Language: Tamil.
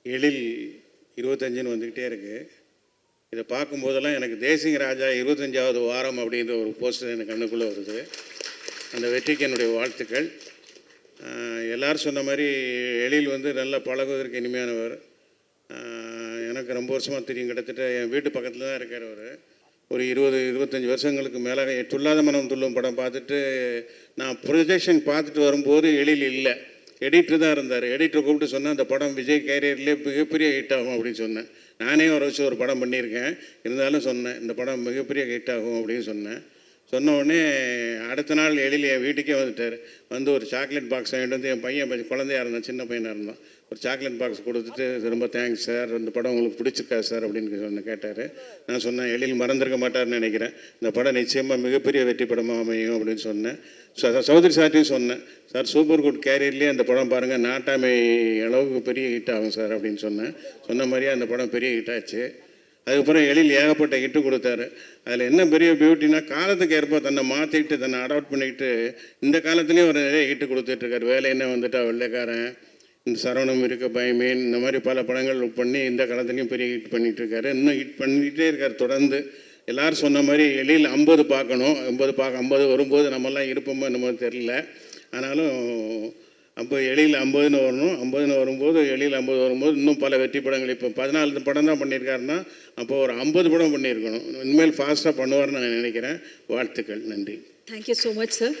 எழில் 25ன்னு வந்துக்கிட்டே இருக்குது. இதை பார்க்கும்போதெல்லாம் எனக்கு தேசிங்க ராஜா 25வது வாரம் அப்படின்ற ஒரு போஸ்டர் எனக்கு கண்ணுக்குள்ளே வருது. அந்த வெற்றிக்கு என்னுடைய வாழ்த்துக்கள். எல்லோரும் சொன்ன மாதிரி எழில் வந்து நல்லா பழகுவதற்கு இனிமையானவர். எனக்கு ரொம்ப வருஷமாக தெரியும். கிட்டத்தட்ட என் வீட்டு பக்கத்தில் தான் இருக்கார் அவர். ஒரு 20-25 வருஷங்களுக்கு மேலே துல்லாத மனம் துள்ளும் படம் பார்த்துட்டு நான் ப்ரொஜெக்ஷன் பார்த்துட்டு வரும்போது எழில் இல்லை, எடிட்டர் தான் இருந்தார். எடிட்டர் கூப்பிட்டு சொன்னேன், அந்த படம் விஜய் கேரியர்லேயே மிகப்பெரிய ஹிட் ஆகும் அப்படின்னு சொன்னேன். நானே வர வச்சு ஒரு படம் பண்ணியிருக்கேன், இருந்தாலும் சொன்னேன் இந்த படம் மிகப்பெரிய ஹிட் ஆகும் அப்படின்னு சொன்னேன். சொன்ன உடனே அடுத்த நாள் எழில் என் வீட்டுக்கே வந்துட்டார். வந்து ஒரு சாக்லேட் பாக்ஸ் வாங்கிட்டு வந்து, என் பையன் குழந்தையாக இருந்தான், சின்ன பையனாக இருந்தான், ஒரு சாக்லேட் பாக்ஸ் கொடுத்துட்டு ரொம்ப தேங்க்ஸ் சார், இந்த படம் உங்களுக்கு பிடிச்சிருக்கா சார் அப்படின்னு கேட்டார். நான் சொன்னேன், எழில் மறந்துருக்க மாட்டார்னு நினைக்கிறேன், இந்த படம் நிச்சயமாக மிகப்பெரிய வெற்றி படமாக அமையும் அப்படின்னு சொன்னேன். சௌத்ரி சார்ட்டையும் சொன்னேன், சார் சூப்பர் குட் கேரியர்லேயே அந்த படம் பாருங்கள், நாட்டாமை அளவுக்கு பெரிய ஹிட் ஆகும் சார் அப்படின்னு சொன்ன மாதிரியே அந்த படம் பெரிய ஹிட் ஆச்சு. அதுக்கப்புறம் எழில் ஏகப்பட்ட ஹிட்டு கொடுத்தாரு. அதில் என்ன பெரிய பியூட்டினா, காலத்துக்கு ஏற்ப தன்னை மாற்றிக்கிட்டு தன்னை அடாப்ட் பண்ணிக்கிட்டு இந்த காலத்துலேயும் ஒரு நிறைய ஹிட்டு கொடுத்துட்ருக்காரு. வேலை என்ன வந்துட்டா வெள்ளைக்காரன், இந்த சரவணம் இருக்க பயமேன், இந்த மாதிரி பல படங்கள் பண்ணி இந்த காலத்துலேயும் பெரிய ஹிட் பண்ணிகிட்ருக்காரு. இன்னும் ஹிட் பண்ணிகிட்டே இருக்கார் தொடர்ந்து. எல்லோரும் சொன்ன மாதிரி எழில் 50 பார்க்கணும். 50 வரும்போது நம்மெல்லாம் இருப்போமோ என்னமோ தெரியல. ஆனாலும் அப்போ எழில் 50ன்னு வரணும். 50ன்னு வரும்போது எழில் 50 வரும்போது இன்னும் பல வெற்றி படங்கள், இப்போ 14 படம் தான் பண்ணியிருக்காருன்னா அப்போது ஒரு 50 படம் பண்ணியிருக்கணும். இனிமேல் ஃபாஸ்ட்டாக பண்ணுவார்னு நான் நினைக்கிறேன். வாழ்த்துக்கள். நன்றி. Thank you so much sir.